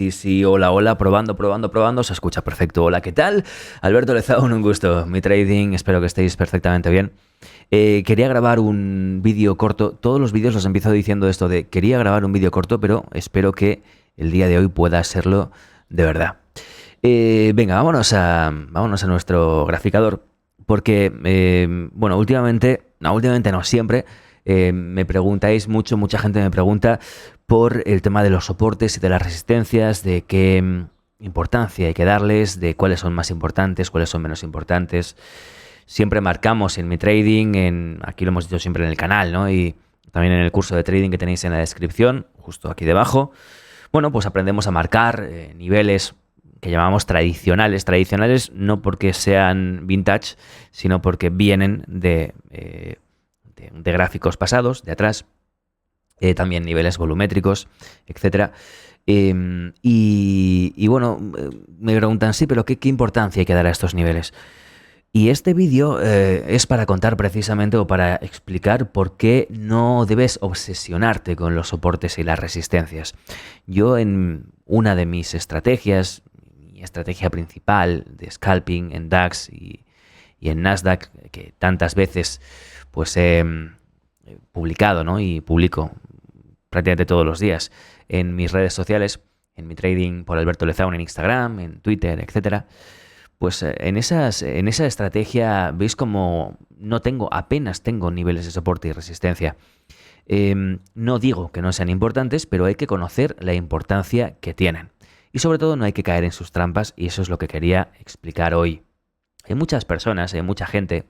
Y sí, hola, hola, probando, se escucha perfecto. Hola, ¿qué tal? Alberto Lezaun, un gusto. Mi trading, espero que estéis perfectamente bien. Quería grabar un vídeo corto. Todos los vídeos los empiezo diciendo esto de quería grabar un vídeo corto, pero espero que el día de hoy pueda serlo de verdad. Venga, vámonos a nuestro graficador, porque, bueno, últimamente no, siempre, me preguntáis mucho, mucha gente me pregunta por el tema de los soportes y de las resistencias, de qué importancia hay que darles, de cuáles son más importantes, cuáles son menos importantes. Siempre marcamos en mi trading, aquí lo hemos dicho siempre en el canal, ¿no? Y también en el curso de trading que tenéis en la descripción, justo aquí debajo. Bueno, pues aprendemos a marcar niveles que llamamos tradicionales. Tradicionales no porque sean vintage, sino porque vienen de gráficos pasados, de atrás. También niveles volumétricos, etcétera. Y bueno, me preguntan, sí, pero ¿qué importancia hay que dar a estos niveles? Y este vídeo es para contar precisamente o para explicar por qué no debes obsesionarte con los soportes y las resistencias. Yo en una de mis estrategias, mi estrategia principal de scalping en DAX y en Nasdaq, que tantas veces pues he publicado, ¿no? Y publico prácticamente todos los días en mis redes sociales, en mi trading por Alberto Lezaun en Instagram, en Twitter, etcétera. Pues en esa estrategia veis como apenas tengo niveles de soporte y resistencia. No digo que no sean importantes, pero hay que conocer la importancia que tienen. Y sobre todo no hay que caer en sus trampas, y eso es lo que quería explicar hoy. Hay muchas personas, hay mucha gente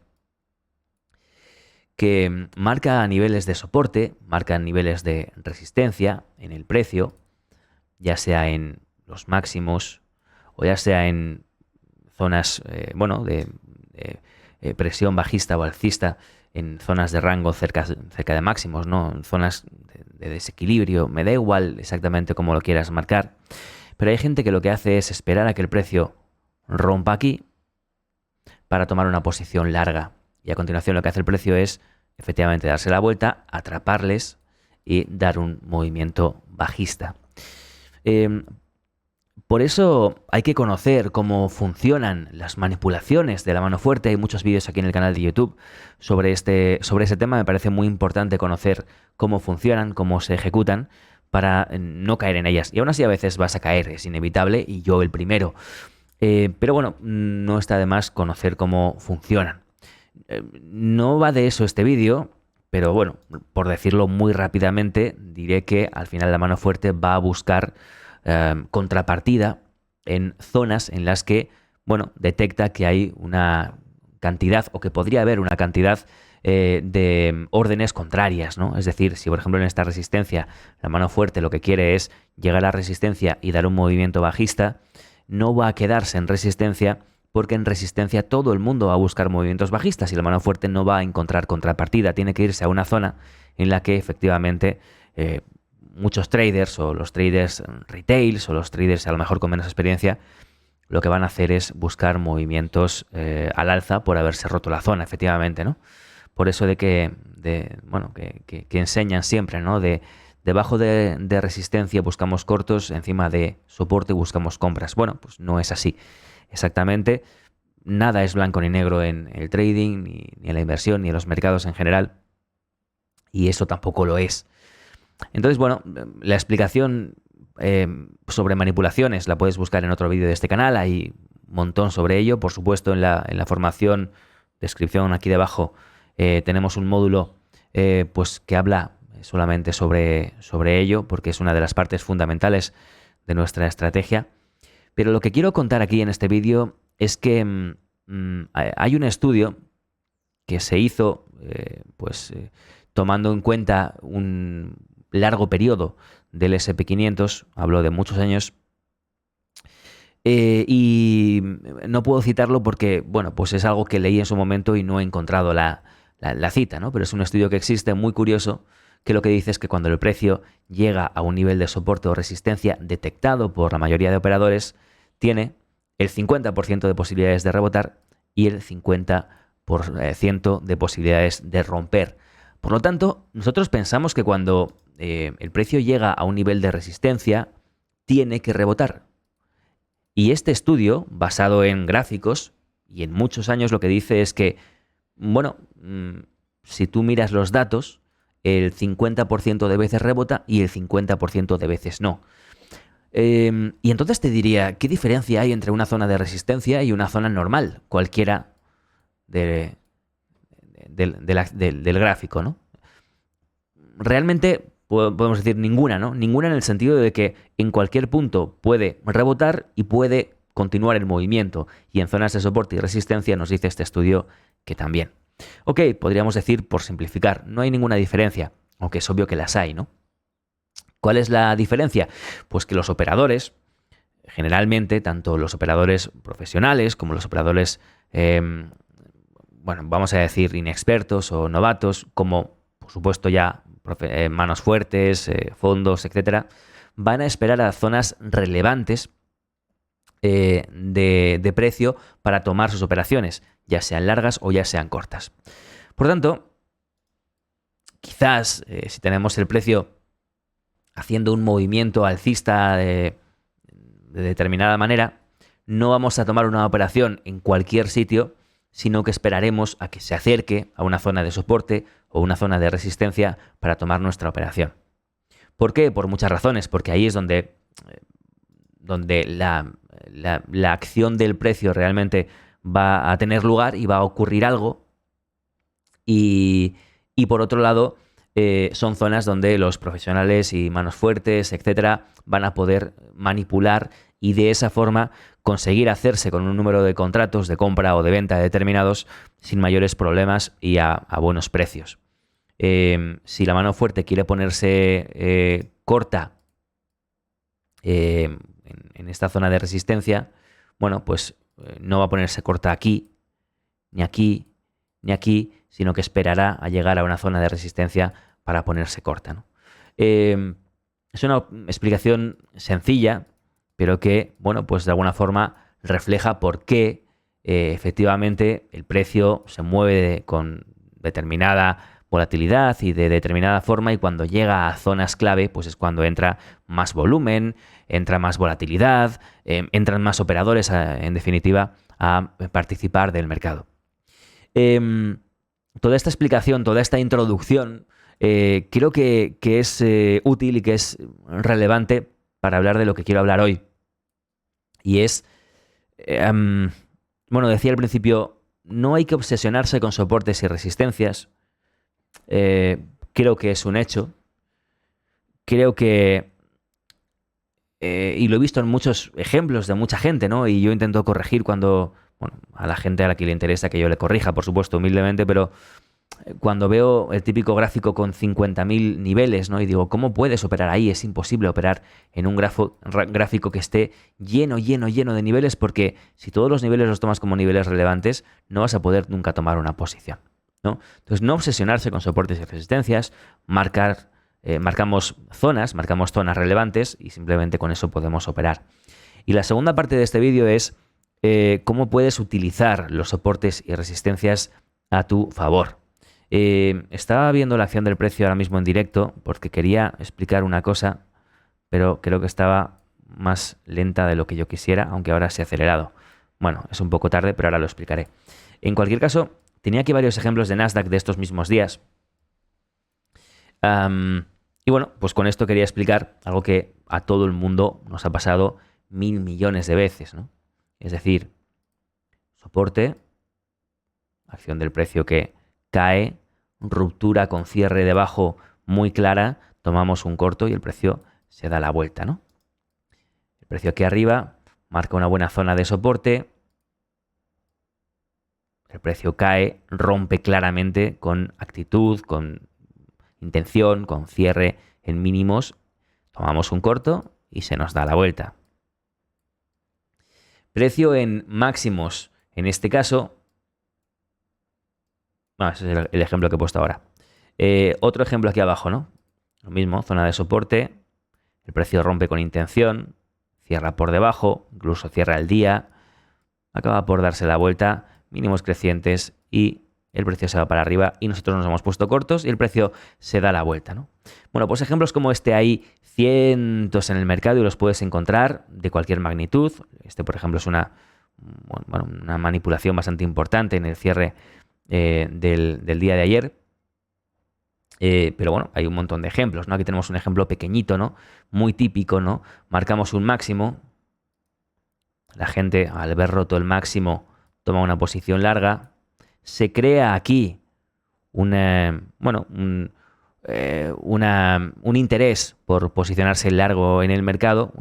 que marca niveles de soporte, marca niveles de resistencia en el precio, ya sea en los máximos o ya sea en zonas de presión bajista o alcista, en zonas de rango cerca de máximos, ¿no? En zonas de desequilibrio. Me da igual exactamente cómo lo quieras marcar, pero hay gente que lo que hace es esperar a que el precio rompa aquí para tomar una posición larga. Y a continuación lo que hace el precio es efectivamente darse la vuelta, atraparles y dar un movimiento bajista. Por eso hay que conocer cómo funcionan las manipulaciones de la mano fuerte. Hay muchos vídeos aquí en el canal de YouTube sobre ese tema. Me parece muy importante conocer cómo funcionan, cómo se ejecutan, para no caer en ellas. Y aún así a veces vas a caer, es inevitable, y yo el primero. Pero bueno, no está de más conocer cómo funcionan. No va de eso este vídeo, pero bueno, por decirlo muy rápidamente, diré que al final la mano fuerte va a buscar contrapartida en zonas en las que, bueno, detecta que hay una cantidad o que podría haber una cantidad de órdenes contrarias, ¿no? Es decir, si por ejemplo en esta resistencia la mano fuerte lo que quiere es llegar a la resistencia y dar un movimiento bajista, no va a quedarse en resistencia, porque en resistencia todo el mundo va a buscar movimientos bajistas y la mano fuerte no va a encontrar contrapartida. Tiene que irse a una zona en la que efectivamente muchos traders o los traders retails o los traders a lo mejor con menos experiencia lo que van a hacer es buscar movimientos al alza por haberse roto la zona, efectivamente, ¿no? Por eso que enseñan siempre, ¿no? Debajo de resistencia buscamos cortos, encima de soporte buscamos compras. Bueno, pues no es así. Exactamente, nada es blanco ni negro en el trading, ni en la inversión, ni en los mercados en general. Y eso tampoco lo es. Entonces, bueno, la explicación sobre manipulaciones la puedes buscar en otro vídeo de este canal. Hay un montón sobre ello. Por supuesto, en la formación, descripción aquí debajo, tenemos un módulo pues que habla solamente sobre ello, porque es una de las partes fundamentales de nuestra estrategia. Pero lo que quiero contar aquí en este vídeo es que hay un estudio que se hizo tomando en cuenta un largo periodo del S&P 500, hablo de muchos años, y no puedo citarlo porque, bueno, pues es algo que leí en su momento y no he encontrado la cita, ¿no? Pero es un estudio que existe, muy curioso, que lo que dice es que cuando el precio llega a un nivel de soporte o resistencia detectado por la mayoría de operadores, tiene el 50% de posibilidades de rebotar y el 50% de posibilidades de romper. Por lo tanto, nosotros pensamos que cuando el precio llega a un nivel de resistencia, tiene que rebotar. Y este estudio, basado en gráficos y en muchos años, lo que dice es que, bueno, si tú miras los datos, el 50% de veces rebota y el 50% de veces no. Y entonces te diría, ¿qué diferencia hay entre una zona de resistencia y una zona normal, cualquiera del gráfico, ¿no? Realmente podemos decir ninguna, ¿no? Ninguna en el sentido de que en cualquier punto puede rebotar y puede continuar el movimiento. Y en zonas de soporte y resistencia nos dice este estudio que también. Ok, podríamos decir, por simplificar, no hay ninguna diferencia, aunque es obvio que las hay, ¿no? ¿Cuál es la diferencia? Pues que los operadores, generalmente, tanto los operadores profesionales como los operadores, bueno, vamos a decir inexpertos o novatos, como por supuesto ya manos fuertes, fondos, etcétera, van a esperar a zonas relevantes de precio para tomar sus operaciones, ya sean largas o ya sean cortas. Por tanto, quizás si tenemos el precio haciendo un movimiento alcista de determinada manera, no vamos a tomar una operación en cualquier sitio, sino que esperaremos a que se acerque a una zona de soporte o una zona de resistencia para tomar nuestra operación. ¿Por qué? Por muchas razones, porque ahí es donde la acción del precio realmente va a tener lugar y va a ocurrir algo. Y por otro lado, son zonas donde los profesionales y manos fuertes, etcétera, van a poder manipular y de esa forma conseguir hacerse con un número de contratos de compra o de venta determinados sin mayores problemas y a buenos precios. Si la mano fuerte quiere ponerse corta en esta zona de resistencia, bueno, pues no va a ponerse corta aquí, ni aquí, ni aquí, sino que esperará a llegar a una zona de resistencia para ponerse corta, ¿no? Es una explicación sencilla, pero que, bueno, pues de alguna forma refleja por qué efectivamente el precio se mueve con determinada volatilidad y de determinada forma, y cuando llega a zonas clave, pues es cuando entra más volumen, entra más volatilidad, entran más operadores, en definitiva, a participar del mercado. Toda esta explicación, toda esta introducción, creo que es útil y que es relevante para hablar de lo que quiero hablar hoy. Y es, bueno, decía al principio, no hay que obsesionarse con soportes y resistencias. Creo que es un hecho. Creo que, y lo he visto en muchos ejemplos de mucha gente, ¿no? Y yo intento corregir cuando, bueno, a la gente a la que le interesa que yo le corrija, por supuesto, humildemente, pero cuando veo el típico gráfico con 50.000 niveles, ¿no? Y digo, ¿cómo puedes operar ahí? Es imposible operar en un gráfico que esté lleno de niveles, porque si todos los niveles los tomas como niveles relevantes, no vas a poder nunca tomar una posición, ¿no? Entonces, no obsesionarse con soportes y resistencias, marcamos zonas relevantes y simplemente con eso podemos operar. Y la segunda parte de este vídeo es cómo puedes utilizar los soportes y resistencias a tu favor. Estaba viendo la acción del precio ahora mismo en directo porque quería explicar una cosa, pero creo que estaba más lenta de lo que yo quisiera, aunque ahora se ha acelerado. Bueno, es un poco tarde, pero ahora lo explicaré. En cualquier caso, tenía aquí varios ejemplos de Nasdaq de estos mismos días. Y bueno, pues con esto quería explicar algo que a todo el mundo nos ha pasado 1000 millones de veces, ¿no? Es decir, soporte, acción del precio que cae, ruptura con cierre debajo muy clara, tomamos un corto y el precio se da la vuelta, ¿no? El precio aquí arriba marca una buena zona de soporte, el precio cae, rompe claramente con actitud, con intención, con cierre en mínimos, tomamos un corto y se nos da la vuelta. Precio en máximos, en este caso, bueno, ese es el ejemplo que he puesto ahora. Otro ejemplo aquí abajo, ¿no? Lo mismo, zona de soporte, el precio rompe con intención, cierra por debajo, incluso cierra el día, acaba por darse la vuelta, mínimos crecientes y el precio se va para arriba y nosotros nos hemos puesto cortos y el precio se da la vuelta, ¿no? Bueno, pues ejemplos como este hay cientos en el mercado y los puedes encontrar de cualquier magnitud. Este, por ejemplo, es una manipulación bastante importante en el cierre del día de ayer. Pero bueno, hay un montón de ejemplos, ¿no? Aquí tenemos un ejemplo pequeñito, ¿no? Muy típico, ¿no? Marcamos un máximo. La gente, al ver roto el máximo, toma una posición larga. Se crea aquí un interés por posicionarse largo en el mercado.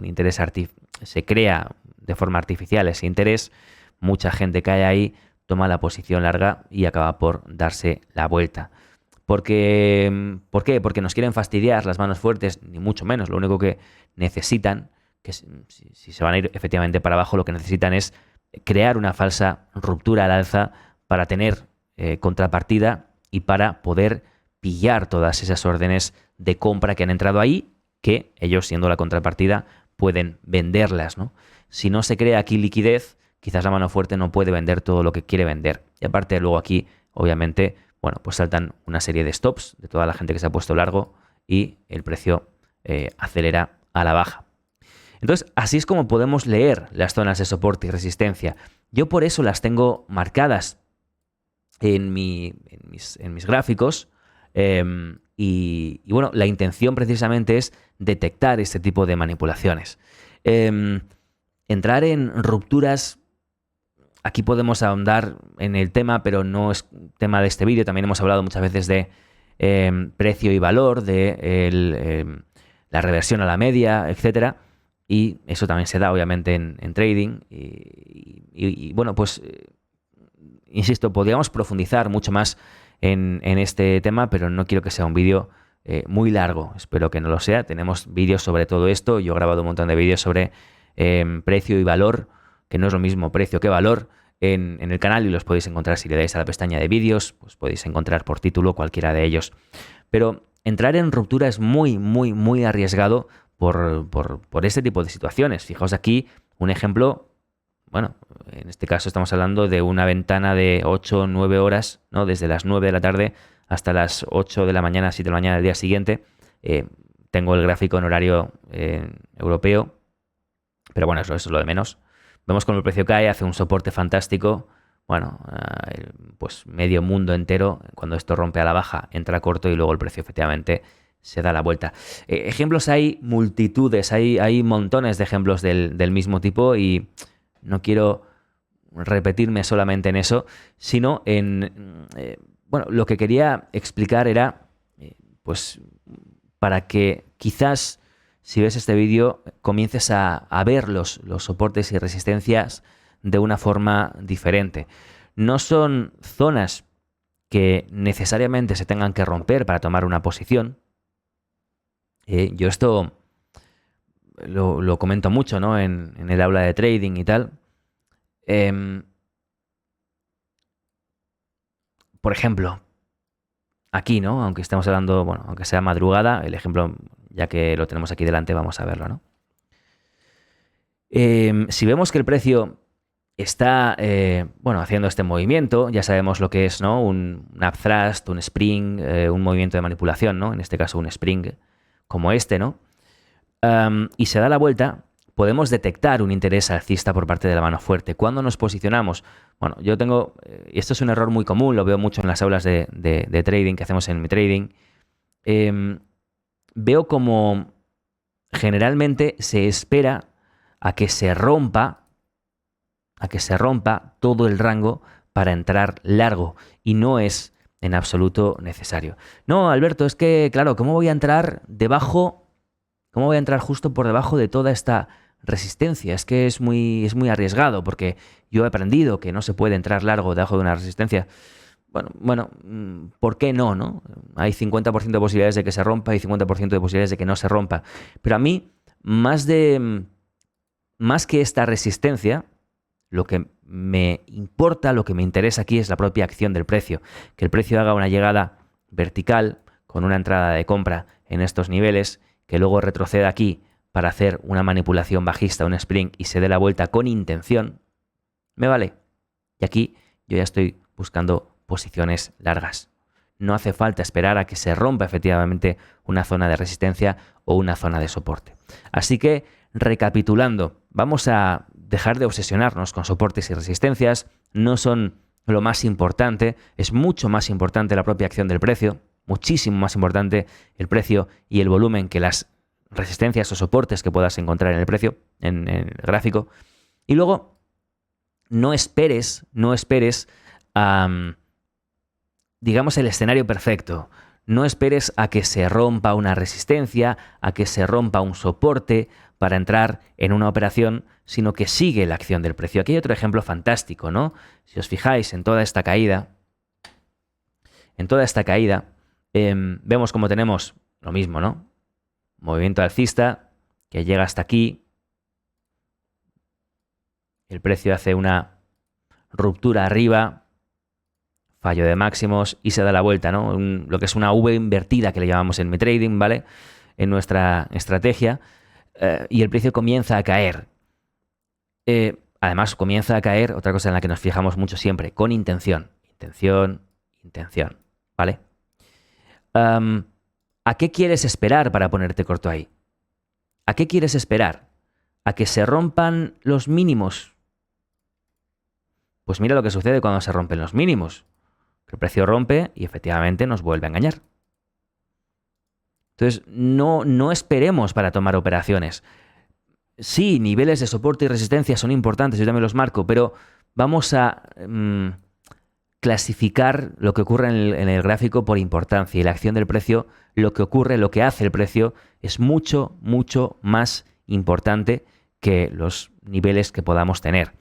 Se crea de forma artificial ese interés. Mucha gente cae ahí, toma la posición larga y acaba por darse la vuelta. ¿Por qué? Porque nos quieren fastidiar las manos fuertes, ni mucho menos. Lo único que necesitan, que si se van a ir efectivamente para abajo, lo que necesitan es crear una falsa ruptura al alza para tener contrapartida y para poder pillar todas esas órdenes de compra que han entrado ahí, que ellos, siendo la contrapartida, pueden venderlas, ¿no? Si no se crea aquí liquidez, quizás la mano fuerte no puede vender todo lo que quiere vender. Y aparte, luego aquí, obviamente, bueno, pues saltan una serie de stops de toda la gente que se ha puesto largo y el precio acelera a la baja. Entonces, así es como podemos leer las zonas de soporte y resistencia. Yo por eso las tengo marcadas en mis gráficos y bueno, la intención precisamente es detectar este tipo de manipulaciones. Entrar en rupturas. Aquí podemos ahondar en el tema, pero no es tema de este vídeo. También hemos hablado muchas veces de precio y valor, de la reversión a la media, etcétera. Y eso también se da, obviamente, en trading. Y bueno, pues, insisto, podríamos profundizar mucho más en este tema, pero no quiero que sea un vídeo muy largo. Espero que no lo sea. Tenemos vídeos sobre todo esto. Yo he grabado un montón de vídeos sobre precio y valor, que no es lo mismo precio que valor, en el canal, y los podéis encontrar si le dais a la pestaña de vídeos, pues podéis encontrar por título cualquiera de ellos. Pero entrar en ruptura es muy, muy, muy arriesgado por este tipo de situaciones. Fijaos aquí un ejemplo, bueno, en este caso estamos hablando de una ventana de 8 o 9 horas, ¿no? Desde las 9 de la tarde hasta las 8 de la mañana, 7 de la mañana del día siguiente. Tengo el gráfico en horario europeo, pero bueno, eso es lo de menos. Vemos cómo el precio cae, hace un soporte fantástico. Bueno, pues medio mundo entero, cuando esto rompe a la baja, entra corto y luego el precio efectivamente se da la vuelta. Ejemplos hay multitudes, hay montones de ejemplos del mismo tipo y no quiero repetirme solamente en eso, sino en... bueno, lo que quería explicar era, pues, para que quizás, si ves este vídeo, comiences a ver los soportes y resistencias de una forma diferente. No son zonas que necesariamente se tengan que romper para tomar una posición. Yo esto lo comento mucho, ¿no? en el aula de trading y tal. Por ejemplo, aquí, ¿no? Aunque estemos hablando, bueno, aunque sea madrugada, el ejemplo, ya que lo tenemos aquí delante, vamos a verlo, ¿no? Si vemos que el precio está, bueno, haciendo este movimiento, ya sabemos lo que es, ¿no? Un upthrust, un spring, un movimiento de manipulación, ¿no? En este caso un spring como este, ¿no? Y se da la vuelta, podemos detectar un interés alcista por parte de la mano fuerte. ¿Cuándo nos posicionamos? Bueno, yo tengo, y esto es un error muy común, lo veo mucho en las aulas de trading que hacemos en mi trading. Veo como generalmente se espera a que se rompa todo el rango para entrar largo, y no es en absoluto necesario. No, Alberto, es que, claro, ¿cómo voy a entrar justo por debajo de toda esta resistencia? Es que es muy arriesgado, porque yo he aprendido que no se puede entrar largo debajo de una resistencia. Bueno, ¿por qué no, no? Hay 50% de posibilidades de que se rompa y 50% de posibilidades de que no se rompa. Pero a mí, más que esta resistencia, lo que me importa, lo que me interesa aquí es la propia acción del precio. Que el precio haga una llegada vertical con una entrada de compra en estos niveles, que luego retroceda aquí para hacer una manipulación bajista, un spring, y se dé la vuelta con intención, me vale. Y aquí yo ya estoy buscando posiciones largas. No hace falta esperar a que se rompa efectivamente una zona de resistencia o una zona de soporte. Así que, recapitulando, vamos a dejar de obsesionarnos con soportes y resistencias. No son lo más importante, es mucho más importante la propia acción del precio, muchísimo más importante el precio y el volumen que las resistencias o soportes que puedas encontrar en el precio, en el gráfico. Y luego, no esperes, digamos, el escenario perfecto. No esperes a que se rompa una resistencia, a que se rompa un soporte para entrar en una operación, sino que sigue la acción del precio. Aquí hay otro ejemplo fantástico, ¿no? Si os fijáis en toda esta caída, vemos como tenemos lo mismo, ¿no? Movimiento alcista que llega hasta aquí. El precio hace una ruptura arriba, fallo de máximos y se da la vuelta, ¿no? Lo que es una V invertida que le llamamos en MeTrading, ¿vale? En nuestra estrategia. Y el precio comienza a caer. Además, comienza a caer, otra cosa en la que nos fijamos mucho siempre, con intención. Intención, ¿vale? ¿A qué quieres esperar para ponerte corto ahí? ¿A qué quieres esperar? ¿A que se rompan los mínimos? Pues mira lo que sucede cuando se rompen los mínimos. El precio rompe y efectivamente nos vuelve a engañar. Entonces, no esperemos para tomar operaciones. Sí, niveles de soporte y resistencia son importantes, yo también los marco, pero vamos a clasificar lo que ocurre en el gráfico por importancia, y la acción del precio, lo que ocurre, lo que hace el precio, es mucho, mucho más importante que los niveles que podamos tener.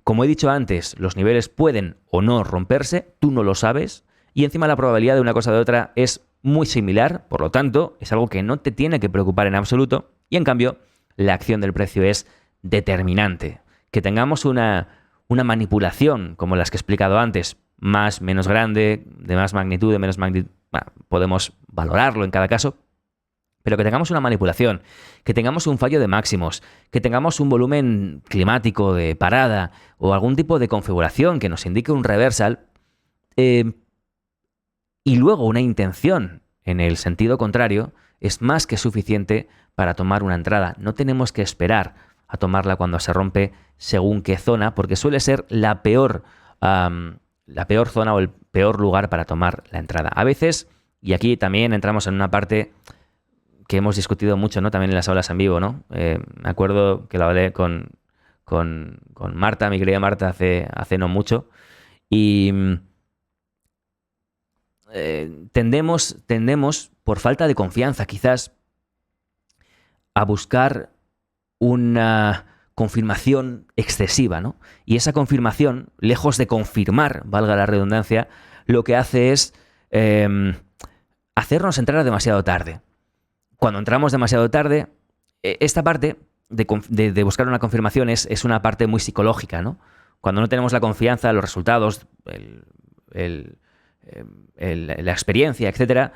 Como he dicho antes, los niveles pueden o no romperse, tú no lo sabes, y encima la probabilidad de una cosa o de otra es muy similar, por lo tanto, es algo que no te tiene que preocupar en absoluto, y en cambio, la acción del precio es determinante. Que tengamos una manipulación, como las que he explicado antes, más, menos grande, de más magnitud, de menos magnitud, bueno, podemos valorarlo en cada caso, pero que tengamos una manipulación, que tengamos un fallo de máximos, que tengamos un volumen climático de parada o algún tipo de configuración que nos indique un reversal, y luego una intención en el sentido contrario, es más que suficiente para tomar una entrada. No tenemos que esperar a tomarla cuando se rompe según qué zona, porque suele ser la peor zona o el peor lugar para tomar la entrada. A veces, y aquí también entramos en una parte que hemos discutido mucho, ¿no? También en las aulas en vivo, ¿no? Me acuerdo que lo hablé con Marta, mi querida Marta, hace no mucho, y tendemos, por falta de confianza quizás, a buscar una confirmación excesiva, ¿no? Y esa confirmación, lejos de confirmar, valga la redundancia, lo que hace es hacernos entrar demasiado tarde. Cuando entramos demasiado tarde, esta parte de buscar una confirmación es una parte muy psicológica, ¿no? Cuando no tenemos la confianza, los resultados, la experiencia, etcétera,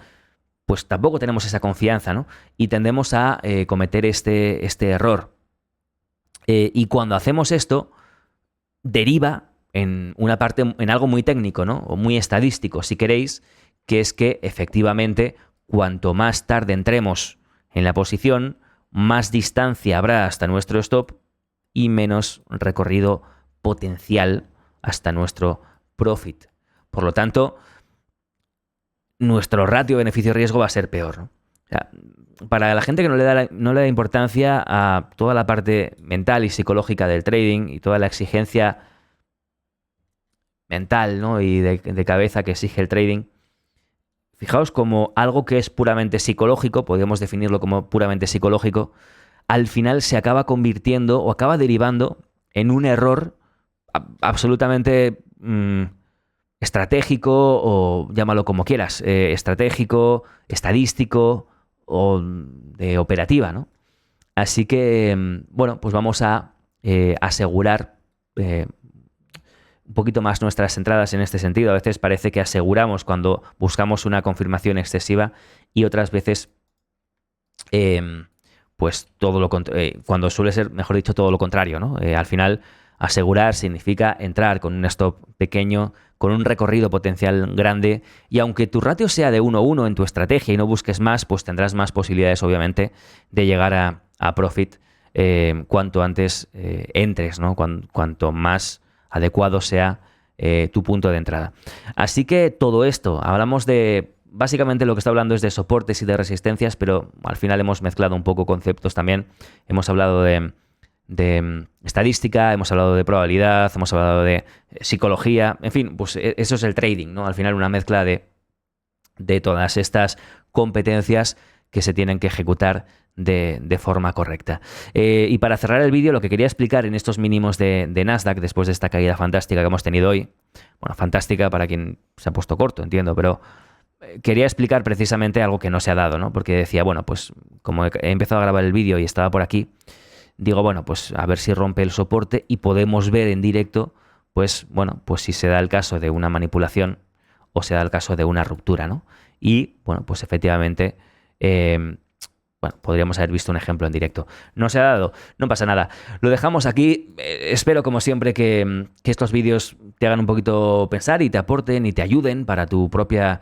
pues tampoco tenemos esa confianza, ¿no? Y tendemos a cometer este error. Y cuando hacemos esto, deriva en una parte, en algo muy técnico, ¿no? O muy estadístico, si queréis, que es que efectivamente, cuanto más tarde entremos en la posición, más distancia habrá hasta nuestro stop y menos recorrido potencial hasta nuestro profit. Por lo tanto, nuestro ratio beneficio-riesgo va a ser peor, ¿no? O sea, para la gente que no le da importancia a toda la parte mental y psicológica del trading y toda la exigencia mental, ¿no? Y de cabeza que exige el trading, fijaos como algo que es puramente psicológico, podríamos definirlo como puramente psicológico, al final se acaba convirtiendo o acaba derivando en un error absolutamente estratégico, o llámalo como quieras, estratégico, estadístico o de operativa, ¿no? Así que, bueno, pues vamos a asegurar un poquito más nuestras entradas en este sentido. A veces parece que aseguramos cuando buscamos una confirmación excesiva y otras veces, pues cuando suele ser, mejor dicho, todo lo contrario, ¿no? Al final Asegurar significa entrar con un stop pequeño, con un recorrido potencial grande, y aunque tu ratio sea de 1-1 en tu estrategia y no busques más, pues tendrás más posibilidades, obviamente, de llegar a profit cuanto antes entres, ¿no? Cuanto más adecuado sea tu punto de entrada. Así que todo esto, hablamos de... Básicamente lo que está hablando es de soportes y de resistencias, pero al final hemos mezclado un poco conceptos también. Hemos hablado de estadística, hemos hablado de probabilidad, hemos hablado de psicología, en fin, pues eso es el trading, ¿no? Al final una mezcla de todas estas competencias que se tienen que ejecutar de forma correcta. Y para cerrar el vídeo, lo que quería explicar en estos mínimos de Nasdaq, después de esta caída fantástica que hemos tenido hoy, bueno, fantástica para quien se ha puesto corto, entiendo, pero quería explicar precisamente algo que no se ha dado, ¿no? Porque decía, bueno, pues como he empezado a grabar el vídeo y estaba por aquí, digo, bueno, pues a ver si rompe el soporte y podemos ver en directo, pues bueno, pues si se da el caso de una manipulación o se da el caso de una ruptura, ¿no? Y bueno, pues efectivamente, bueno, podríamos haber visto un ejemplo en directo. No se ha dado, no pasa nada. Lo dejamos aquí. Espero, como siempre, que estos vídeos te hagan un poquito pensar y te aporten y te ayuden para tu propia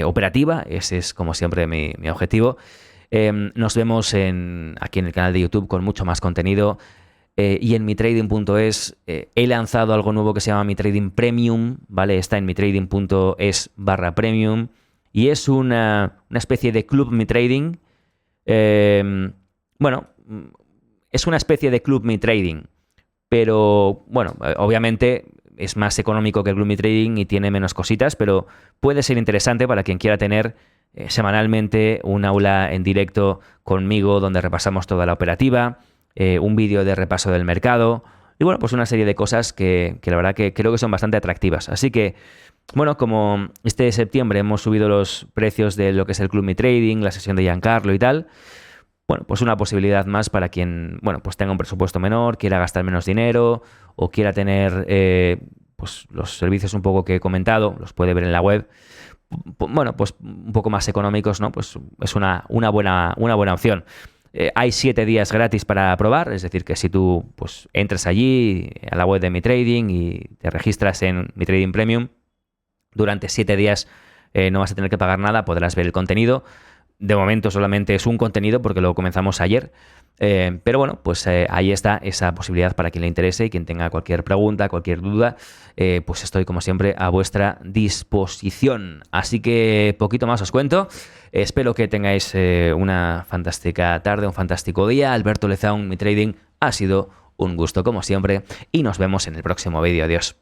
operativa. Ese es, como siempre, mi objetivo. Nos vemos aquí en el canal de YouTube con mucho más contenido. Y en mitrading.es he lanzado algo nuevo que se llama Mi Trading Premium, ¿vale? Está en mitrading.es/premium y es una especie de club Mi Trading. Bueno, es una especie de club Mi Trading, pero bueno, obviamente es más económico que el club Mi Trading y tiene menos cositas, pero puede ser interesante para quien quiera tener semanalmente un aula en directo conmigo donde repasamos toda la operativa, un vídeo de repaso del mercado y bueno, pues una serie de cosas que la verdad que creo que son bastante atractivas. Así que, bueno, como este septiembre hemos subido los precios de lo que es el Club Mi Trading, la sesión de Giancarlo y tal, bueno, pues una posibilidad más para quien, bueno, pues tenga un presupuesto menor, quiera gastar menos dinero o quiera tener pues los servicios un poco que he comentado, los puede ver en la web. Bueno, pues un poco más económicos, ¿no? Pues es una buena opción. Hay 7 días gratis para probar, es decir, que si tú pues entras allí a la web de Mi Trading y te registras en Mi Trading Premium, durante 7 días no vas a tener que pagar nada, podrás ver el contenido. De momento solamente es un contenido porque lo comenzamos ayer, pero bueno, pues ahí está esa posibilidad para quien le interese y quien tenga cualquier pregunta, cualquier duda, pues estoy como siempre a vuestra disposición. Así que poquito más os cuento. Espero que tengáis una fantástica tarde, un fantástico día. Alberto Lezaun, Mi Trading, ha sido un gusto como siempre y nos vemos en el próximo vídeo. Adiós.